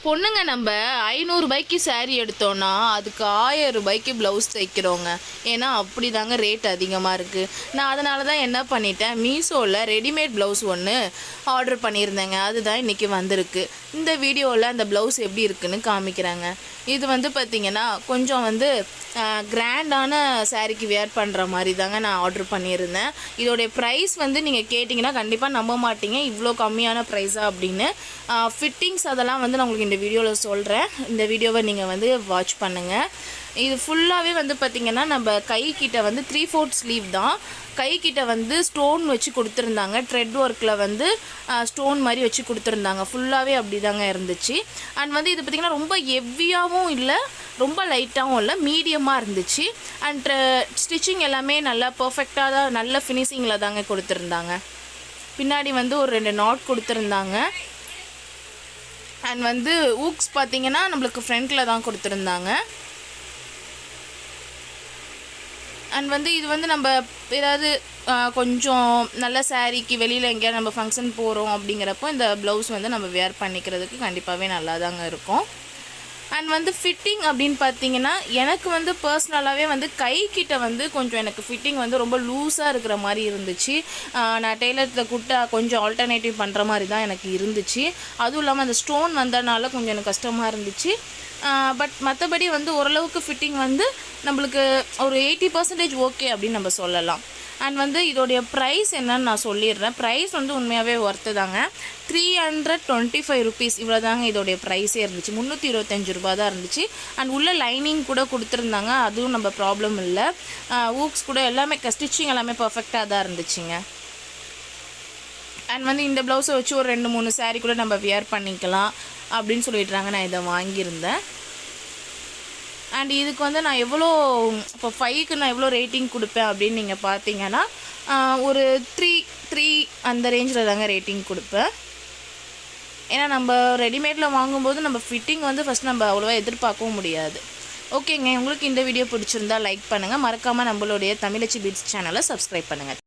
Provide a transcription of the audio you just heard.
பொண்ணுங்க நம்ம 500 ரூபாய்க்கு சாரீ எடுத்தோன்னா அதுக்கு 1000 ரூபாய்க்கு ப்ளவுஸ் தைக்கிறோங்க. ஏன்னா அப்படி தாங்க ரேட் அதிகமாக இருக்குது. நான் அதனால தான் என்ன பண்ணிட்டேன், மீஷோவில் ரெடிமேட் ப்ளவுஸ் ஒன்று ஆர்டர் பண்ணியிருந்தேங்க. அதுதான் இன்றைக்கி வந்திருக்கு. இந்த வீடியோவில் அந்த ப்ளவுஸ் எப்படி இருக்குன்னு காமிக்கிறாங்க. இது வந்து பார்த்திங்கன்னா கொஞ்சம் வந்து கிராண்டான சாரீக்கு வேர் பண்ணுற மாதிரி தாங்க நான் ஆர்டர் பண்ணியிருந்தேன். இதோடைய ப்ரைஸ் வந்து நீங்கள் கேட்டிங்கன்னா கண்டிப்பாக நம்ப மாட்டீங்க, இவ்வளோ கம்மியான ப்ரைஸா அப்படின்னு. ஃபிட்டிங்ஸ் அதெல்லாம் வந்து நான் உங்களுக்கு இந்த வீடியோவில் சொல்கிறேன். இந்த வீடியோவை நீங்கள் வந்து வாட்ச் பண்ணுங்கள். இது ஃபுல்லாகவே வந்து பார்த்திங்கன்னா நம்ம கைக்கிட்ட வந்து 3/4 ஸ்லீவ் தான். கைக்கிட்ட வந்து ஸ்டோன் வச்சு கொடுத்துருந்தாங்க. த்ரெட் ஒர்க்கில் வந்து ஸ்டோன் மாதிரி வச்சு கொடுத்துருந்தாங்க. ஃபுல்லாகவே அப்படி தாங்க இருந்துச்சு. அண்ட் வந்து இது பார்த்திங்கன்னா ரொம்ப ஹெவியாகவும் இல்லை, ரொம்ப லைட்டாகவும் இல்லை, மீடியமாக இருந்துச்சு. அண்ட் ஸ்டிச்சிங் எல்லாமே நல்லா பர்ஃபெக்டாக தான், நல்ல ஃபினிஷிங்கில் தாங்க கொடுத்துருந்தாங்க. பின்னாடி வந்து ஒரு 2 நாட் கொடுத்துருந்தாங்க. அண்ட் வந்து ஊக்ஸ் பார்த்திங்கன்னா நம்மளுக்கு ஃப்ரண்ட்டில் தான் கொடுத்துருந்தாங்க. அண்ட் வந்து இது வந்து நம்ம ஏதாவது கொஞ்சம் நல்ல சாரீக்கு வெளியில் எங்கேயாவது நம்ம ஃபங்க்ஷன் போகிறோம் அப்படிங்கிறப்போ இந்த ப்ளவுஸ் வந்து நம்ம வேர் பண்ணிக்கிறதுக்கு கண்டிப்பாகவே நல்லா தாங்க இருக்கும். அண்ட் வந்து ஃபிட்டிங் அப்படின்னு பார்த்தீங்கன்னா எனக்கு வந்து பர்சனலாகவே வந்து கைக்கிட்ட வந்து கொஞ்சம் எனக்கு ஃபிட்டிங் வந்து ரொம்ப லூஸாக இருக்கிற மாதிரி இருந்துச்சு. நான் டெய்லர்கிட்ட கூட்ட கொஞ்சம் ஆல்டர்னேட்டிவ் பண்ணுற மாதிரி தான் எனக்கு இருந்துச்சு. அதுவும் இல்லாமல் அந்த ஸ்டோன் வந்ததுனால கொஞ்சம் எனக்கு கஷ்டமாக இருந்துச்சு. பட் மற்றபடி வந்து ஓரளவுக்கு ஃபிட்டிங் வந்து நம்மளுக்கு ஒரு 80% ஓகே அப்படின்னு நம்ம சொல்லலாம். அண்ட் வந்து இதோடைய ப்ரைஸ் என்னன்னு நான் சொல்லிடுறேன். ப்ரைஸ் வந்து உண்மையாகவே ஒர்த்து தாங்க. 325 ருபீஸ் இவ்வளோ தாங்க இதோடைய ப்ரைஸே இருந்துச்சு. 325 ரூபா தான் இருந்துச்சு. அண்ட் உள்ள லைனிங் கூட கொடுத்துருந்தாங்க, அதுவும் நம்ம ப்ராப்ளம் இல்லை. ஊக்ஸ் கூட எல்லாமே ஸ்டிச்சிங் எல்லாமே பர்ஃபெக்டாக தான் இருந்துச்சுங்க. அண்ட் வந்து இந்த ப்ளவுஸை வச்சு ஒரு 2-3 சாரீ கூட நம்ம வியர் பண்ணிக்கலாம் அப்படின்னு சொல்லிடுறாங்க. நான் இதை வாங்கியிருந்தேன். அண்ட் இதுக்கு வந்து நான் எவ்வளோ, இப்போ 5க்கு நான் எவ்வளோ ரேட்டிங் கொடுப்பேன் அப்படின்னு நீங்கள் பார்த்தீங்கன்னா ஒரு 3 அந்த ரேஞ்சில் தாங்க ரேட்டிங் கொடுப்பேன். ஏன்னா நம்ம ரெடிமேடில் வாங்கும்போது நம்ம ஃபிட்டிங் வந்து ஃபஸ்ட் நம்ம அவ்வளோவா எதிர்பார்க்கவும் முடியாது. ஓகேங்க, உங்களுக்கு இந்த வீடியோ பிடிச்சிருந்தா லைக் பண்ணுங்கள். மறக்காமல் நம்மளுடைய தமிழச்சி பீட்ஸ் சேனலை சப்ஸ்கிரைப் பண்ணுங்கள்.